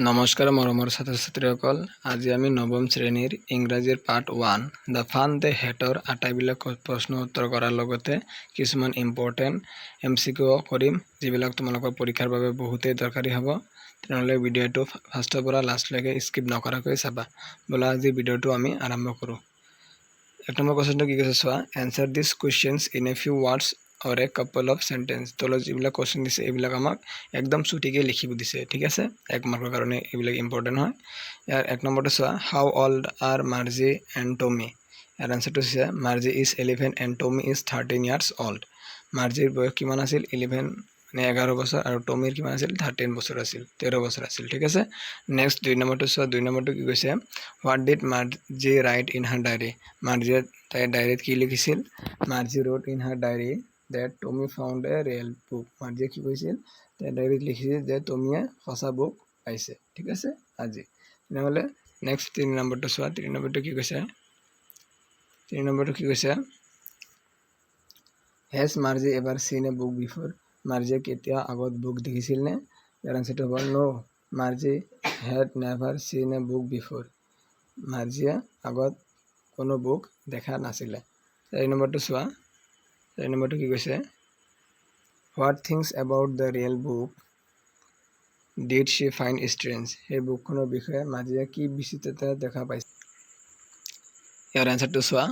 নমস্কাৰ মৰমৰ ছাত্ৰ ছাত্ৰীসকল, আজি আমি নৱম শ্ৰেণীৰ ইংৰাজীৰ পাৰ্ট 1 দ্য ফান দে হেটৰ আটাইবিলাক প্ৰশ্ন উত্তৰ কৰাৰ লগতে কিছুমান ইম্পৰ্টেণ্ট MCQ কৰিম, যিবিলাক তোমালোকৰ পৰীক্ষাৰ বাবে বহুতেই দৰকাৰী হ'ব। তেনেহ'লে ভিডিঅ'টো ফাৰ্ষ্টৰ পৰা লাষ্টলৈকে স্কিপ নকৰাকৈ চাবা। ব'লা আজি ভিডিঅ'টো আমি আৰম্ভ কৰোঁ। এক নম্বৰ কুৱেশ্যনটো কি কৈছে চোৱা, answer these questions in a few words or a couple of sentence. তলত যিবিলাক কুৱেশ্যন দিছে এইবিলাক আমাক একদম চুটিকৈ লিখিব দিছে, ঠিক আছে। 1 মাৰ্কৰ কাৰণে এইবিলাক ইম্পৰ্টেণ্ট হয়। ইয়াৰ 1 নম্বৰটো চোৱা, how old are Margie and Tommy. ইয়াৰ এনচাৰটো হৈছে Margie is 11 and Tommy is 13 years old। মাৰ্জিৰ বয়স কিমান আছিল? 11 মানে 11 বছৰ, আৰু টমিৰ কিমান আছিল? 13 বছৰ আছিল, 13 বছৰ আছিল, ঠিক আছে। নেক্সট 2 নম্বৰটো চোৱা, 2 নম্বৰটো কি কৈছে, what did Margie write in her diary. মাৰ্জিয়ে তাইৰ ডায়েৰীত কি লিখিছিল? Margie wrote in her diary that Tommy found a real book। মাৰ্জিয়ে কি কৈছিল? তাইৰ ডায়েৰীত লিখিছিল যে টমিয়ে সঁচা বুক পাইছে, ঠিক আছে আজি। তেনেহ'লে নেক্সট 3 নম্বৰটো চোৱা, 3 নম্বৰটো কি কৈছে? 3 নম্বৰটো কি কৈছে, হেজ মাৰ্জি এবাৰ চিন এ বুক বিফৰ। মাৰ্জিয়ে কেতিয়া আগত বুক দেখিছিল নে? ইয়াৰ আনচাৰটো হ'ব নো, মাৰ্জি হেড নেভাৰ চিন এ বুক বিফৰ। মাৰ্জিয়ে আগত কোনো বুক দেখা নাছিলে। 4 নম্বৰটো চোৱা, 4 নম্বৰটো কি কৈছে, what things about the real book did Shi find strange. সেই বুকখনৰ বিষয়ে মাৰ্জিয়ে কি বিচিত্ৰতা দেখা পাইছে? ইয়াৰ এনচাৰটো চোৱা,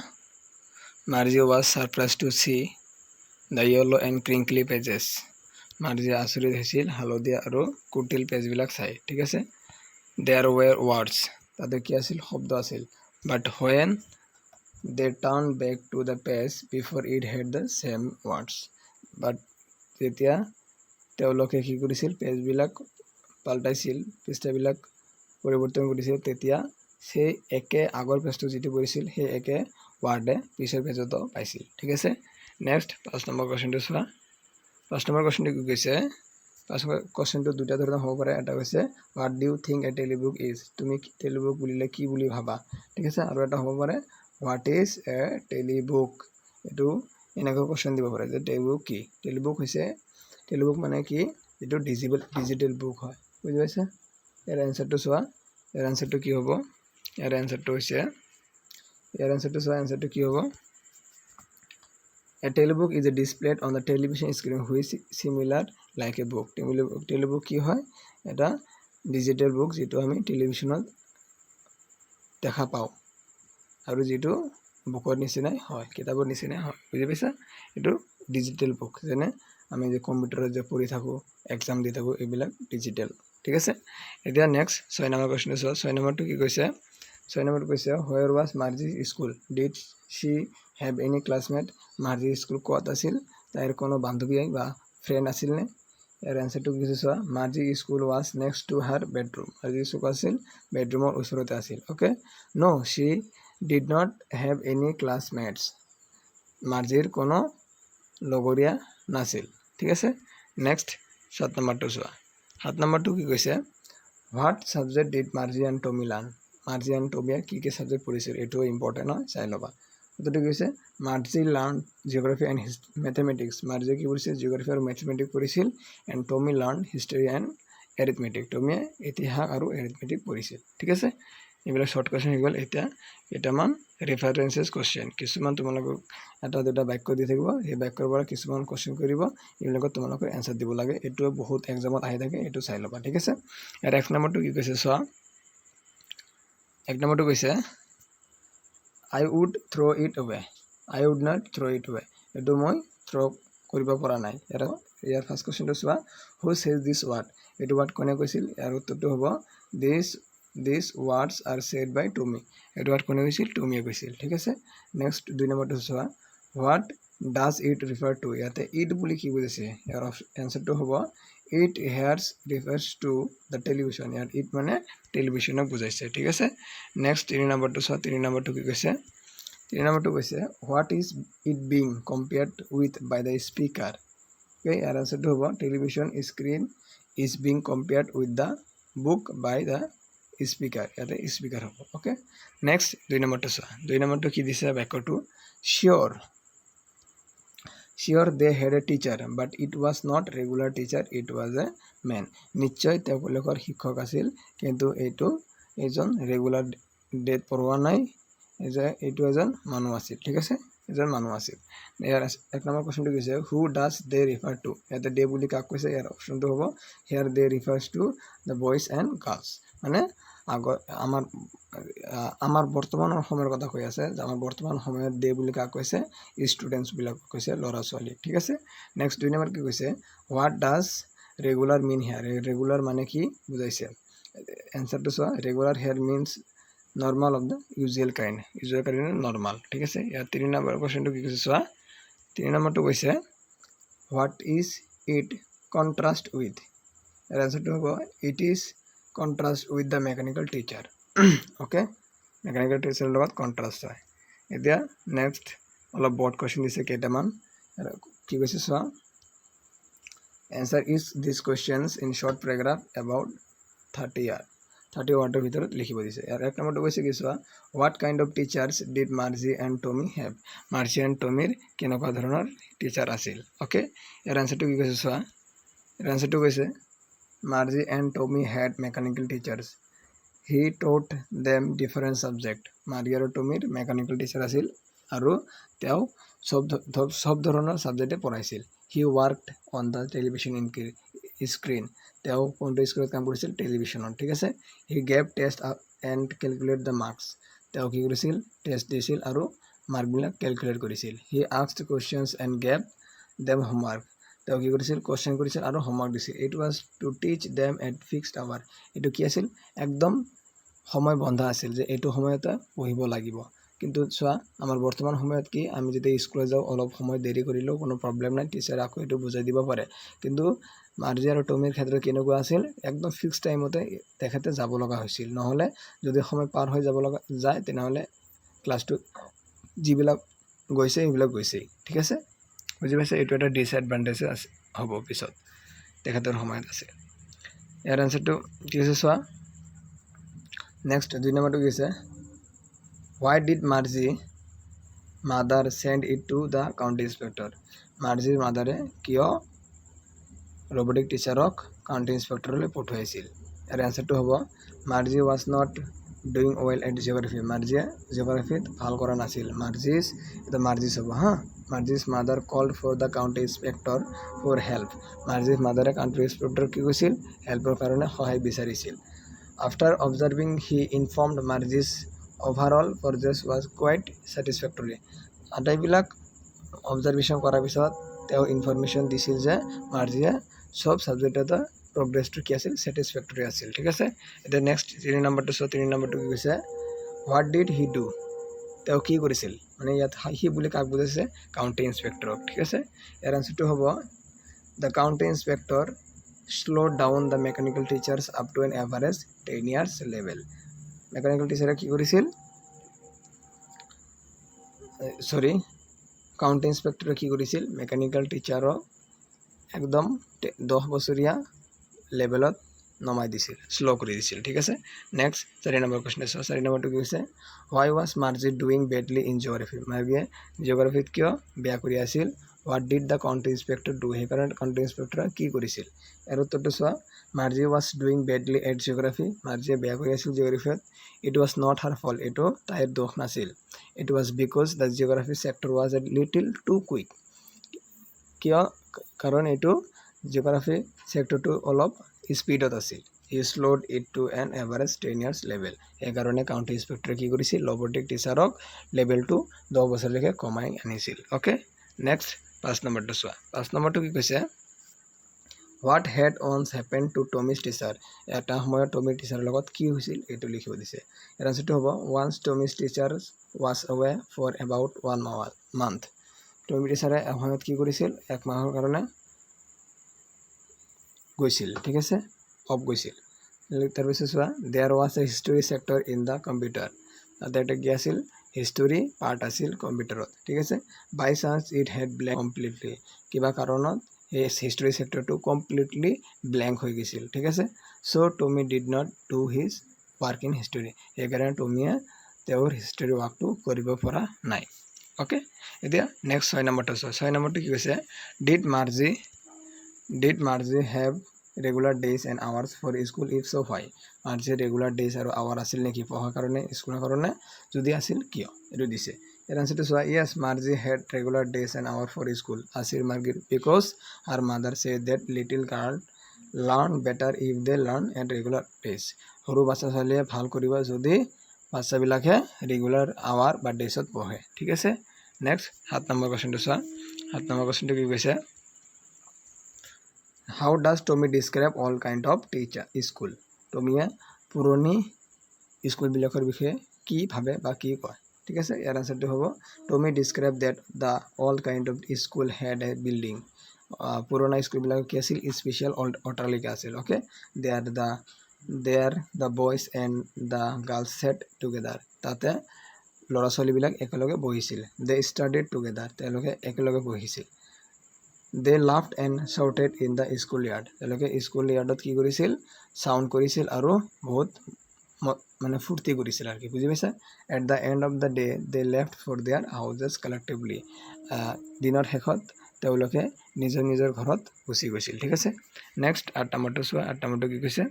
Margie was surprise to see the yellow and crinkly pages. মাৰ্জিয়ে আচৰিত হৈছিল হালধীয়া আৰু কুটিল পেজবিলাক চাই, ঠিক আছে। দেয়াৰ ৱেৰ ৱাৰ্ডছ, তাতে কি আছিল? শব্দ আছিল। But when they turn back to the page before it had the same words. But যেতিয়া তেওঁলোকে কি কৰিছিল? পেজবিলাক পাল্টাইছিল, পৃষ্ঠাবিলাক পৰিৱৰ্তন কৰিছিল, তেতিয়া সেই একে আগৰ পেজটো যিটো পৰিছিল সেই একে ৱাৰ্ডে পিছৰ পেজতো পাইছিল, ঠিক আছে। নেক্সট 5 নম্বৰ কুৱেশ্যনটো চোৱা। 5 নম্বৰ কুৱেশ্যনটো কি কৈছে? 5 নম্বৰ কুৱেশ্যনটো দুটা ধৰণৰ হ'ব পাৰে। এটা হৈছে what do you think a telebook is. তুমি টেলিবুক বুলিলে কি বুলি ভাবা, ঠিক আছে। আৰু এটা হ'ব পাৰে হোৱাট ইজ এ টেলিবুক। এইটো এনেকৈ কুৱেশ্যন দিব পাৰে যে টেলিবুক কি? টেলিবুক হৈছে, টেলিবুক মানে কি? যিটো ডিজিটেল বুক হয়, বুজি পাইছা? ইয়াৰ এনচাৰটো চোৱা, ইয়াৰ এনচাৰটো কি হ'ব? ইয়াৰ এনচাৰটো হৈছে, ইয়াৰ এনচাৰটো চোৱা, এনচাৰটো কি হ'ব? A telebook is displayed on the television screen which similar like a book। টেলিবুক কি হয়? এটা ডিজিটেল বুক যিটো আমি টেলিভিশ্যনত দেখা পাওঁ আৰু যিটো বুকৰ নিচিনাই হয়, কিতাপৰ নিচিনাই হয়, বুজি পাইছা? এইটো ডিজিটেল বুক, যেনে আমি যে কম্পিউটাৰত যে পঢ়ি থাকোঁ, এক্সাম দি থাকোঁ, এইবিলাক ডিজিটেল, ঠিক আছে। এতিয়া নেক্সট 6 নম্বৰ কুৱেশ্যনটো চোৱা। 6 নম্বৰটো কি কৈছে? 6 নম্বৰটো কৈছে, where was Margie school did she have any classmate. মাৰ্জিৰ স্কুল ক'ত আছিল? তাইৰ কোনো বান্ধৱী বা ফ্ৰেণ্ড আছিল নে? ইয়াৰ এনচাৰটো কি কৈছে চোৱা, Margie school was next to her bedroom. মাৰ্জিৰ স্কুল আছিল বেডৰুমৰ ওচৰতে আছিল, okay. No she did not have any classmates. মাৰ্জিৰ কোনো লগৰীয়া নাছিল, ঠিক আছে। নেক্সট 7 নম্বৰটো চোৱা। 7 নম্বৰটো কি কৈছে, what subject did Margie and Tommy learn. Margie and টমিয়ে কি কি ছাবজেক্ট পঢ়িছিল? এইটো ইম্পৰ্টেণ্ট হয়, চাই ল'বা। এইটো কৈছে Margie learn geography and mathematics. মাৰ্জিয়ে কি পঢ়িছিল? জিঅ'গ্ৰাফি আৰু মেথমেটিক্স পঢ়িছিল। And Tommy learn history and arithmetic. টমিয়ে ইতিহাস আৰু এৰিথমেটিক পঢ়িছিল, ঠিক আছে। এইবিলাক শ্বৰ্ট কুৱেশ্যন হৈ গ'ল। এতিয়া কেইটামান ৰেফাৰেঞ্চেছ কুৱেশ্যন, কিছুমান তোমালোকক এটা দুটা বাক্য দি থাকিব, সেই বাক্যৰ পৰা কিছুমান কুৱেশ্যন কৰিব, এইবিলাকত তোমালোকে এনচাৰ দিব লাগে। এইটোৱে বহুত এক্সামত আহি থাকে, এইটো চাই ল'বা, ঠিক আছে। ইয়াৰ 1 নম্বৰটো কি কৈছে চোৱা। 1 নম্বৰটো কৈছে, I would throw' it away. I would not throw' it away. এইটো মই থ্ৰ' কৰিব পৰা নাই। ইয়াৰ ফাৰ্ষ্ট কুৱেশ্যনটো চোৱা, হু ছেজ দিছ ৱাৰ্ড। এইটো ৱাৰ্ড কোনে কৈছিল? ইয়াৰ উত্তৰটো হ'ব দিছ ৱাৰ্ডছ আৰ ছেড বাই টমি। এইটো ৱাৰ্ড কোনে কৈছিল? টমিয়ে কৈছিল, ঠিক আছে। নেক্সট 2 নম্বৰটো চোৱা, what does it refer to. ইয়াতে ইট বুলি কি বুজিছে? ইয়াৰ এনচাৰটো হ'ব it here refers to the television. ইয়াত ইট মানে টেলিভিশ্যনক বুজাইছে, ঠিক আছে। নেক্সট 3 নম্বৰটো চোৱা। 3 নম্বৰটো কি কৈছে? 3 নম্বৰটো কৈছে, what is it being compared with by the speaker. ইয়াৰ আনচাৰটো হ'ব television screen is being compared with the book by the speaker. ইয়াতে স্পীকাৰ হ'ব, অ'কে। নেক্সট 2 নম্বৰটো চোৱা। 2 নম্বৰটো কি দিছে বাক্যটো? চিয়'ৰ। Sure, they had a teacher, but it was not regular teacher, it was a man. নিশ্চয় তেওঁলোকৰ শিক্ষক আছিল, কিন্তু এইটো এজন ৰেগুলাৰ ডেট পঢ়োৱা নাই, এইটো এজন মানুহ আছিল। ঠিক আছে, এজন মানুহ আছিল। ইয়াৰ 1 নম্বৰ কুৱেশ্যনটো কৈছে who does they refer to. ইয়াতে দে বুলি কাক কৈছে, ইয়াৰ অপশ্যনটো হ'ব here they refers to the boys and girls. মানে আমাৰ বৰ্তমানৰ সময়ৰ কথা কৈ আছে, যে আমাৰ বৰ্তমান সময়ত দে বুলি কাক কৈছে, ষ্টুডেণ্টছ বিলাক কৈছে, ল'ৰা ছোৱালী। ঠিক আছে, নেক্সট 2 নম্বৰ কি কৈছে, what does regular mean here. Regular মানে কি বুজাইছে, এনচাৰটো চোৱা, regular here means normal of the usual kind. Usual kind normal. ঠিক আছে, ইয়াৰ 3 নম্বৰ কুৱেশ্যনটো কি কৈছে চোৱা, 3 নম্বৰটো কৈছে what is it contrast with. ইয়াৰ এনচাৰটো হ'ব it is contrast with the mechanical teacher. Okay, mechanical টিচাৰৰ লগত কণ্ট্ৰাষ্ট হয়। এতিয়া নেক্সট অলপ বৰ্ড কুৱেশ্যন দিছে কেইটামান, কি কৈছে চোৱা, answer is this questions in short paragraph about 30 ৱাৰ্ডৰ ভিতৰত লিখিব দিছে। ইয়াৰ 1 নম্বৰটো কৈছে কি চোৱা, what kind of teachers did Margie and Tommy have. Margie and টমিৰ কেনেকুৱা ধৰণৰ টিচাৰ আছিল। অ'কে, ইয়াৰ এনচাৰটো কি কৈছে চোৱা, ইয়াৰ এনচাৰটো কৈছে Marzi and Tommy head mechanical teachers, he taught them different subject. Marzi আৰু টমিৰ মেকানিকেল টিচাৰ আছিল, আৰু তেওঁ চব ধৰণৰ ছাবজেক্টে পঢ়াইছিল। হি ৱাৰ্কড অন দ্য টেলিভিশ্যন স্ক্ৰীন। তেওঁ কোনটো স্ক্ৰীণত কাম কৰিছিল, টেলিভিশ্যনত। ঠিক আছে, he gave test and calculate the marks. তেওঁ কি কৰিছিল, টেষ্ট দিছিল আৰু মাৰ্কবিলাক কেলকুলেট কৰিছিল। He asked questions and gave them homework. তেওঁ কি কৰিছিল, কুৱেশ্যন কৰিছিল আৰু হোমৱৰ্ক দিছিল। It was to teach them at fixed hour. এইটো কি আছিল, একদম সময় বন্ধা আছিল, যে এইটো সময়তে পঢ়িব লাগিব। কিন্তু চোৱা, আমাৰ বৰ্তমান সময়ত কি, আমি যদি স্কুলত যাওঁ অলপ সময় দেৰি কৰিলেও কোনো প্ৰব্লেম নাই, টিচাৰে আকৌ এইটো বুজাই দিব পাৰে। কিন্তু মাৰ্জি আৰু টমিৰ ক্ষেত্ৰত কেনেকুৱা আছিল, একদম ফিক্স টাইমতে তেখেতে যাব লগা হৈছিল, নহ'লে যদি সময় পাৰ হৈ যাব লগা যায়, তেনেহ'লে ক্লাছটো যিবিলাক গৈছে সেইবিলাক গৈছেই। ঠিক আছে, বুজি পাইছে, এইটো এটা ডিছএডভান্টেজ হ'ব পিছত তেখেতৰ সময়ত আছে। ইয়াৰ এনচাৰটো কি হৈছে চোৱা, নেক্সট 2 নম্বৰটো কি হৈছে, why did Margie mother send it to the county inspector. মাৰ্জিৰ মাদাৰে কিয় ৰবটিক টিচাৰক কাউণ্টি ইন্সপেক্টৰলৈ পঠুৱাইছিল। ইয়াৰ এনচাৰটো হ'ব Margie was not doing well at geography. মাৰ্জিয়ে জিঅ'গ্ৰাফিত ভাল কৰা নাছিল। মাৰ্জিছ হ'ব হা। Margie's mother called for the county inspector for help. Margie's মাদাৰে কাউণ্টি ইন্সপেক্টৰক কি কৈছিল, হেল্পৰ কাৰণে সহায় বিচাৰিছিল। After observing he informed Margie's overall progress was quite satisfactory. আটাইবিলাক observation কৰাৰ পিছত তেওঁ ইনফৰ্মেশ্যন দিছিল যে মাৰ্জিয়ে চব ছাবজেক্টতে প্ৰগ্ৰেছটো কি আছিল, ছেটিছফেক্টৰী আছিল। ঠিক আছে, এতিয়া নেক্সট 3 নম্বৰটো চোৱা, 3 নম্বৰটো কি কৈছে, হোৱাট ডিড হি ডু। তেওঁ কি কৰিছিল, মানে ইয়াত সি বুলি কাক বুজাইছে, কাউণ্টি ইন্সপেক্টৰক। ঠিক আছে, ইয়াৰ এনচাৰটো হ'ব the county inspector slow' down the mechanical teachers up to an average 10 years level. Mechanical টিচাৰে কি কৰিছিল, কাউণ্টি ইন্সপেক্টৰে কি কৰিছিল, মেকানিকেল টিচাৰক একদম 10 বছৰীয়া লেভেলত নমাই দিছিল, শ্ল' কৰি দিছিল। ঠিক আছে, নেক্সট 4 নম্বৰ কুৱেশ্যন আছে। 4 নম্বৰটো কি হৈছে, why was Margie doing badly in geography. মাৰ্জিয়ে জিঅ'গ্ৰাফিত কিয় বেয়া কৰি আছিল। What did the county inspector do. সেইকাৰণে কাউণ্টি ইন্সপেক্টৰে কি কৰিছিল। ইয়াৰ উত্তৰটো চোৱা, Margie was doing badly at geography. মাৰ্জিয়ে বেয়া কৰি আছিল জিঅ'গ্ৰাফিত। It was not her fault. এইটো তাইৰ দোষ নাছিল। It was because the geography sector was a little too quick. কিয়, কাৰণ এইটো জিঅ'গ্ৰাফি চেক্টৰটো অলপ স্পীডত আছিল। হি slowed it to an average 10 years level. সেইকাৰণে কাউণ্টি ইন্সপেক্টৰে কি কৰিছিল, ৰবটিক টিচাৰক লেভেলটো 10 বছৰলৈকে কমাই আনিছিল। অ'কে, নেক্সট 5 নম্বৰটো চোৱা। 5 নম্বৰটো কি কৈছে, what had once happen to Tommy's teacher. এটা সময়ত টমিৰ টিচাৰৰ লগত কি হৈছিল, এইটো লিখিব দিছে। ইয়াৰ আনচাৰটো হ'ব once Tommy's teacher was away for about 1 month। Tommy টিচাৰে এসময়ত কি কৰিছিল, 1 মাহৰ কাৰণে গৈছিল। ঠিক আছে, অফ গৈছিল। তাৰপিছত চোৱা, there was a history sector in the computer. তাতে এটা কি আছিল, হিষ্টৰী পাৰ্ট আছিল কম্পিউটাৰত। ঠিক আছে, by chance it had blank completely. কিবা কাৰণত এই হিষ্টৰী চেক্টৰটো কমপ্লিটলি ব্লেংক হৈ গৈছিল। ঠিক আছে, so' Tommy did not do his work in history. সেইকাৰণে টমিয়ে তেওঁৰ হিষ্টৰী ৱাৰ্কটো কৰিব পৰা নাই। ওকে এতিয়া নেক্সট 6 নম্বৰটো চোৱা 6 নম্বৰটো কি কৈছে did Margie have regular days and hours for school if so' why মাৰ্জিৰ ৰেগুলাৰ ডেজ আৰু আৱাৰ আছিল নেকি পঢ়াৰ কাৰণে স্কুলৰ কাৰণে যদি আছিল কিয় এইটো দিছে ইয়াৰ আনসাৰটো চোৱা yes Margie had regular days and hour for school আছিল মাৰ্জিৰ because her mother say that little girl learn better if they learn at regular days সৰু বাচ্চা ছোৱালীয়ে ভাল কৰিব যদি বাচ্চাবিলাকে ৰেগুলাৰ আৱাৰ বা ডেজত পঢ়ে ঠিক আছে নেক্সট 7 নম্বৰ কোৱেশ্চনটো চোৱা 7 নম্বৰ কোৱেশ্চনটো কি কৈছে How does Tommy describe all kind of teacher school? Tommyয়ে পুৰণি স্কুলবিলাকৰ বিষয়ে কি ভাবে বা কি কয় ঠিক আছে ইয়াৰ আনসাৰটো হ'ব Tommy describe that the all kind of school had a building পুৰণা স্কুলবিলাক কি আছিল স্পেশাল অট্টালিকা আছিল okay there the boys and the girls sat together তাতে ল'ৰা ছোৱালীবিলাক একেলগে বহিছিল they studied together তেওঁলোকে একেলগে বহিছিল they laughed and shouted in the school yard তেওঁলোকে স্কুল ইয়াৰ্ডত কি কৰিছিল সাউন্ড কৰিছিল আৰু বহুত মানে ফুৰ্তি কৰিছিল আৰু কি বুজি পাইছা at the end of the day they left for their houses collectively দিনৰ শেষত তেওঁলোকে নিজৰ নিজৰ ঘৰত গুচি গৈছিল ঠিক আছে নেক্সট 8 নম্বৰটো চোৱা 8 নম্বৰটো কি কৈছে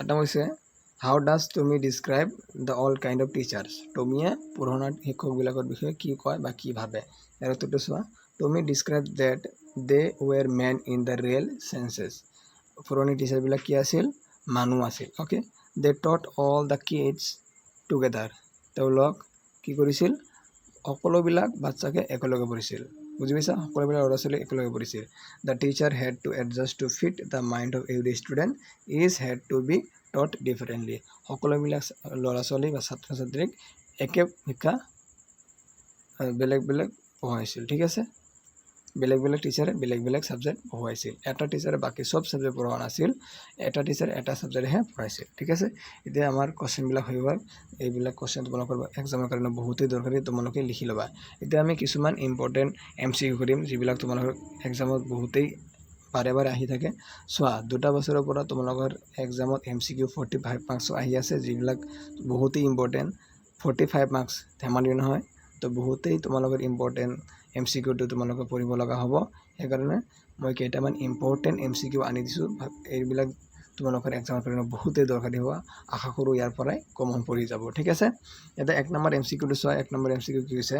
8 নম্বৰ হৈছে how does Tommy describe the all kind of teachers টমিয়ে পুৰণা শিক্ষকবিলাকৰ বিষয়ে কি কয় বা কি ভাবে ইয়াৰ উত্তৰটো চোৱা Tommy described that they were men in the real senses. পুৰণি টিচাৰবিলাক কি আছিল মানুহ আছিল okay they taught all the kids together তেওঁলোক কি কৰিছিল সকলোবিলাক বাচ্চাকে একেলগে পঢ়িছিল বুজি পাইছা সকলোবিলাক ল'ৰা ছোৱালী একেলগে পঢ়িছিল the teacher had to adjust to fit the mind of every student is had to be taught differently সকলোবিলাক ল'ৰা ছোৱালী বা ছাত্ৰ ছাত্ৰীক একে শিক্ষা বেলেগ বেলেগ পঢ়াইছিল ঠিক আছে বেলেগ বেলেগ টিচাৰে বেলেগ বেলেগ সাবজেক্ট পঢ়াইছিল এটা টিচাৰে বাকি সব সাবজেক্ট পঢ়োৱা নাছিল এটা টিচাৰ এটা সাবজেক্টহে পঢ়াইছিল ঠিক আছে এতিয়া আমাৰ কোৱেশ্চনবিলাক হৈ গ'ল এইবিলাক কোৱেশ্চন তোমালোকৰ এক্সামৰ কাৰণে বহুতেই দৰকাৰী তোমালোকে লিখি ল'বা এতিয়া আমি কিছুমান ইম্পৰ্টেণ্ট MCQ কৰিম যিবিলাক তোমালোকৰ এক্সামত বহুতেই বাৰে বাৰে আহি থাকে চোৱা 2টা বছৰৰ পৰা তোমালোকৰ এক্সামত MCQ 45 মাৰ্কছ আহি আছে যিবিলাক বহুতেই ইম্পৰ্টেণ্ট 45 মাৰ্কছ ধেমালি নহয় তো বহুতেই তোমালোকৰ ইম্পৰ্টেণ্ট MCQ টো তোমালোকে পঢ়িব লগা হ'ব সেইকাৰণে মই কেইটামান ইম্পৰ্টেণ্ট MCQ আনি দিছোঁ এইবিলাক তোমালোকৰ এক্সামৰ কাৰণে বহুতেই দৰকাৰী হ'ব আশা কৰোঁ ইয়াৰ পৰাই কমন পৰি যাব ঠিক আছে এটা 1 নম্বৰ MCQ টো চোৱা 1 নম্বৰ MCQ কি হৈছে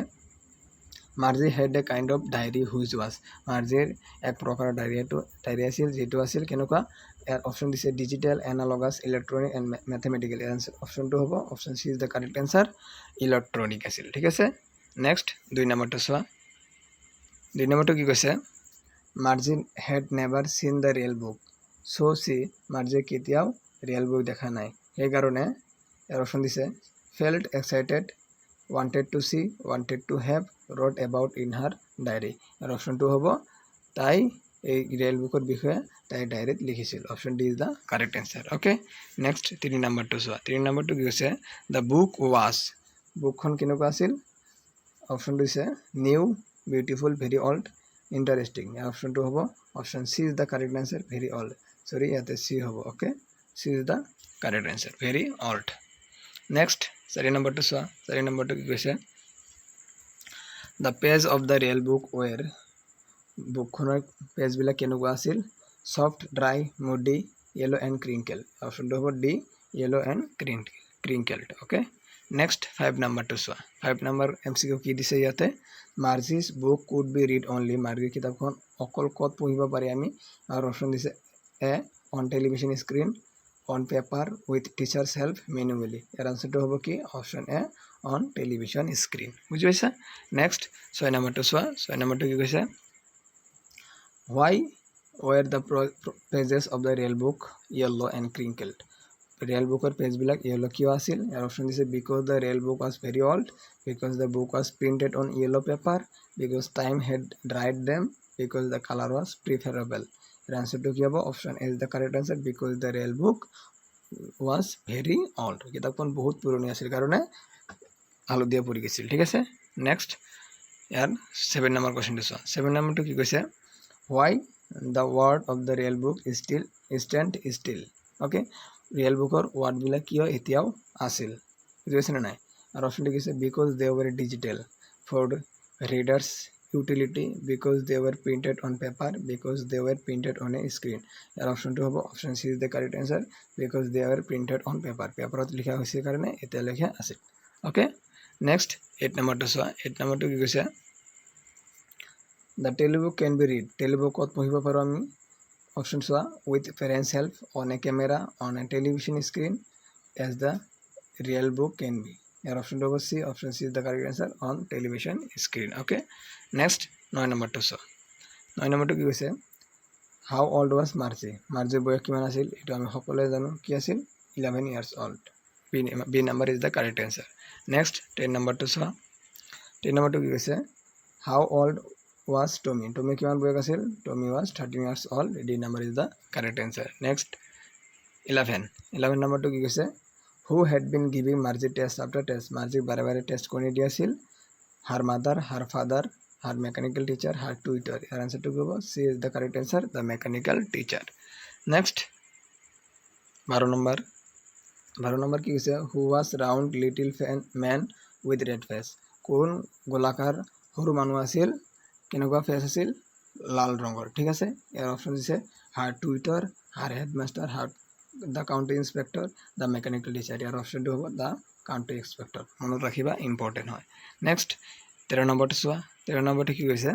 Margie had a kind of diary which was মাৰ্জিৰ এক প্ৰকাৰৰ ডায়েৰী আছিল যেটো আছিল কেনেকুৱা ইয়াৰ অপশ্যন দিছে digital analogous electronic and mathematical অপশ্যনটো হ'ব option C is the correct answer electronic আছিল ঠিক আছে নেক্সট 2 নম্বৰটো চোৱা 2 নম্বৰটো কি কৈছে Margie had never seen the real book so' she মাৰ্জিয়ে কেতিয়াও ৰিয়েল বুক দেখা নাই সেইকাৰণে ইয়াৰ অপশ্যন দিছে felt excited wanted to see wanted to have wrote about in her diary আর অপশনটো হ'ব তাই এই রিয়েল বুকৰ বিষয়ে তাই ডায়েৰীত লিখিছিল option D is the correct answer okay next 3 নম্বৰটো চোৱা 3 নম্বৰটো কি হৈছে দা বুক ওয়াজ বুকখন কেনেকুৱা আছিল অপশনটো হৈছে new beautiful very old interesting অপশনটো হ'ব option C is the correct answer very old sorry ইয়াতে সি হ'ব okay C is the correct answer very old next 4 নম্বৰটো চোৱা 4 নম্বৰটো কি কৈছে the page of the real book were বুকখনৰ পেজবিলাক কেনেকুৱা আছিল soft dry moody yellow and crinkle অপশনটো হ'ব D yellow and crinkled okay next 5 নম্বৰটো চোৱা 5 নম্বৰ MCQ কি দিছে ইয়াতে Margie's book could be read only মাৰ্জিৰ কিতাপখন অকল ক'ত পঢ়িব পাৰি আমি আৰু অপশন দিছে A on television screen on paper with teacher's help manually এর আনসারটো হ'ব কি option A on television screen বুঝি পাইছা নেক্সট 6 নম্বৰটো চোৱা 6 নম্বৰটো কি কৈছে why were the pages of the real book yellow and crinkled real bookৰ পেজ বিলাক yellow কিয় আছিল এর অপশন দিছে because the real book was very old because the book was printed on yellow paper because time had dried them because the color was preferable The answer to give option is the correct answer because the real book was very old. কিতাপখন বহুত পুৰণি আছিল কাৰণে হালধীয়া পৰি গৈছিল ঠিক আছে নেক্সট ইয়াৰ 7 নম্বৰ কোৱেশ্চনটো চোৱা 7 নম্বৰটো কি কৈছে why the word of the real book is still okay real bookৰ word বিলাক কিয় এতিয়াও আছিল বুজি পাইছনে নাই আৰু অপশনটো কৈছে because they were digital for readers utility because they were printed on paper, because they were printed on a screen. ইয়াৰ অপশ্যনটো হ'ব option C is the correct answer, because they were printed on paper, পেপাৰত লিখা হৈছে কাৰণে এতিয়া লিখা আছে। ওকে, নেক্সট 8 নম্বৰটো চোৱা। 8 নম্বৰটো কি কৈছে, the telebook can be read, টেলিবুকত পঢ়িব পাৰোঁ আমি। অপশ্যন চোৱা, with parents help, on a camera, on a television screen, as the real book can be. ইয়াৰ অপশ্যনটো হ'ব C, option C is the correct answer, on television screen. Okay, next 9 নম্বৰটো চোৱা। 9 নম্বৰটো কি কৈছে, হাউ অল্ড ৱাজ মাৰ্জি, মাৰ্জিৰ বয়স কিমান আছিল, এইটো আমি সকলোৱে জানো, কি আছিল 11 years old। B number is the correct answer. Next 10 নম্বৰটো চোৱা। 10 নম্বৰটো কি কৈছে, how old was Tommy, Tommy কিমান বয়স আছিল, Tommy was 13 years old, D number is the correct answer. Next 11 নম্বৰটো কি কৈছে, who had been giving Margie test after test, মাৰ্জিক বাৰে বাৰে টেষ্ট কৰি দি আছিল, her mother, her father, her mechanical teacher, her tutor. ইয়াৰ আনসাৰটো কি হ'ব, সি is the correct answer, the mechanical teacher. Next 12 নম্বৰ কি কৈছে, who was round little men with red face, কোন গোলাকাৰ সৰু মানুহ আছিল, কেনেকুৱা ফেচ আছিল, লাল ৰঙৰ। ঠিক আছে, ইয়াৰ অপশ্যন দিছে her tutor, her headmaster, her the county inspector, the mechanical teacher. ইয়াৰ অপশ্যনটো হ'ব দ্য কাউণ্টি ইন্সপেক্টৰ, মনত ৰাখিবা, ইম্পৰ্টেণ্ট হয়। নেক্সট 13 নম্বৰটো চোৱা। 13 নম্বৰটো কি কৈছে,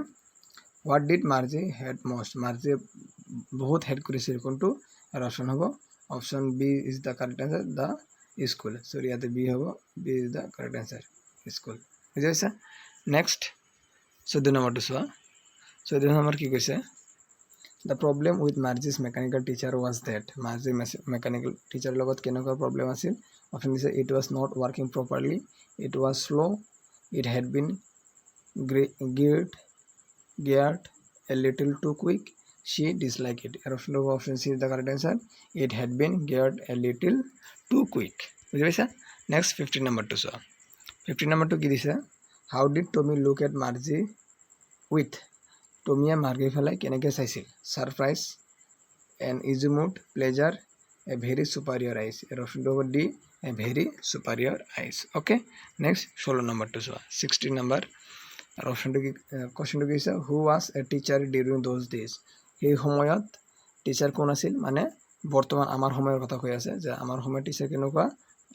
what did Margie hate most, মাৰ্জিয়ে বহুত হেড কৰিছিল কোনটো, ইয়াৰ অপশ্যন হ'ব option B is the correct answer, the school. Sorry, ইয়াতে বি হ'ব, B is the correct answer, school. বুজি পাইছা। নেক্সট 14 নম্বৰটো চোৱা। 14 নম্বৰ কি কৈছে, the problem with Margie's mechanical teacher was that, মাৰ্জিৰ মেকানিকেল টিচাৰৰ লগত কেনেকুৱা প্ৰব্লেম আছিল, অপশ্যন দিছে it was not working properly, it was slow', it had been geared a little too quick, she disliked it। ইয়াৰ অপশ্যন হ'ব option C is the correct answer, it had been geared a little too quick। বুজি পাইছা। Next 15 নম্বৰটো চোৱা। 15 নম্বৰটো কি দিছে, how did Tommy look at Margie with, টমিয়ে মাৰ্জিৰ ফালে কেনেকৈ চাইছিল, surprise, an easy mood, pleasure, a very superior eyes. ইয়াৰ অপশ্যনটো হ'ব D, a very superior eyes. Okay, next 16 নম্বৰটো চোৱা। 16 নম্বৰ আৰু অপশ্যনটো কি, কুৱেশ্যনটো কি হৈছে, who was a teacher during those days, সেই সময়ত টিচাৰ কোন আছিল, মানে বৰ্তমান আমাৰ সময়ৰ কথা কৈ আছে যে আমাৰ সময়ত টিচাৰ কেনেকুৱা।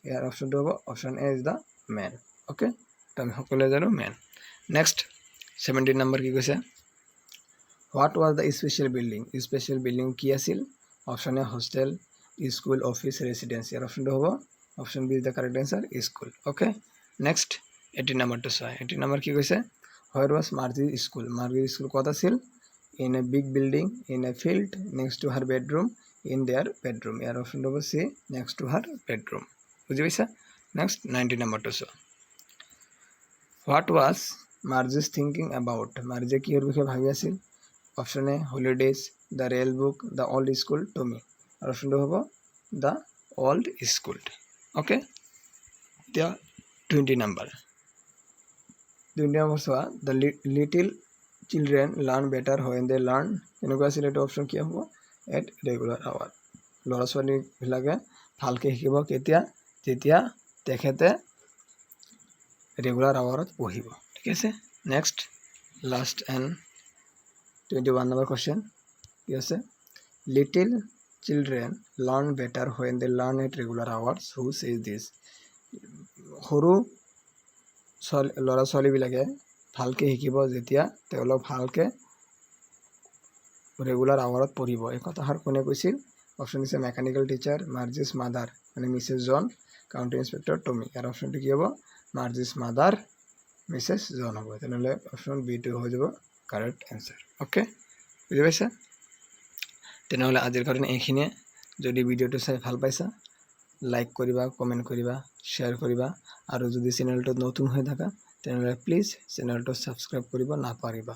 ইয়াৰ অপশ্যনটো হ'ব option a is the main. Okay, তো আমি সকলোৱে জানো মেন। নেক্সট 17 নম্বৰ কি কৈছে, what was the special building, special building কি আছিল, option A hostel, school, office, residence. ইয়াৰ অপশ্যনটো হ'ব option B is the correct answer, school. Okay, next 18 নম্বৰটো চোৱা। 18 নম্বৰ কি কৈছে, হোৱেৰ ৱাজ মাৰ্জিৰ স্কুল, মাৰ্জিৰ স্কুল ক'ত আছিল, in a big building, in a field, next to her bedroom, in their bedroom. ইয়াৰ অপশ্যনটো হ'ব C, next to her bedroom. বুজি পাইছা। নেক্সট 19 নম্বৰটো চোৱা। হোৱাট ৱাজ মাৰ্জিজ থিংকিং এবাউট, মাৰ্জিয়ে কিহৰ বিষয়ে ভাবি আছিল, option A holidays, the rail book, the old school, Tommy. আৰু অপশ্যনটো হ'ব দ্য অল্ড স্কুল। অ'কে, এতিয়া 20 নম্বৰ চোৱা। The little children learn better when they learn, কেনেকুৱা আছিল এইটো অপশ্যন কি হ'ব, এট ৰেগুলাৰ আৱাৰ। ল'ৰা ছোৱালীবিলাকে ভালকৈ শিকিব কেতিয়া, যেতিয়া তেখেতে ৰেগুলাৰ আৱাৰত পঢ়িব। ঠিক আছে। Next last and 21 number question কি আছে, little children learn better when they learn at regular hours, who says this, সৰু ল'ৰা ছোৱালীবিলাকে ভালকৈ শিকিব যেতিয়া তেওঁলোক ভালকৈ ৰেগুলাৰ আৱাৰত পঢ়িব। এই কথাষাৰ কোনে কৈছিল, অপশ্যন দিছে মেকানিকেল টিচাৰ, মাৰ্জিজ মাদাৰ, মানে মিছেছ জন, কাউণ্টি ইন্সপেক্টৰ, টমি। ইয়াৰ অপশ্যনটো কি হ'ব, মাৰ্জিজ মাদাৰ, মিছেছ জন হ'ব। তেনেহ'লে অপশ্যন বিটো হৈ যাব কাৰেক্ট এনসাৰ। অ'কে, বুজি পাইছা। তেনেহ'লে আজিৰ কাৰণে এইখিনিয়ে। যদি ভিডিঅ'টো চাই ভাল পাইছা, লাইক কৰিবা, কমেণ্ট কৰিবা, শ্বেয়াৰ কৰিবা, আৰু যদি চেনেলটোত নতুন হৈ থাকা তেনেহ'লে প্লিজ চেনেলটো ছাবস্ক্ৰাইব কৰিব নাপাহৰিবা।